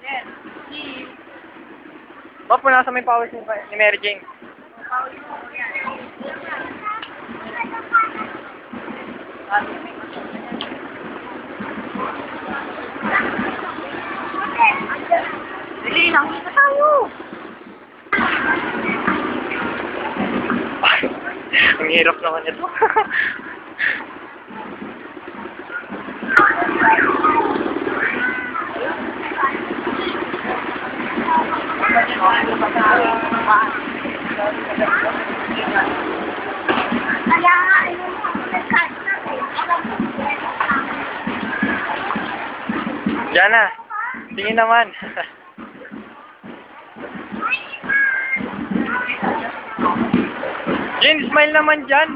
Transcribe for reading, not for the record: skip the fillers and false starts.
Yes. Si. Ba't po nasa may pawis ni Mary Jane? Pawis mo yan. Dali, nakita tayo. Ang hirap naman ito. Kaya nga, Jana, tingin naman. Jane, smile naman dyan.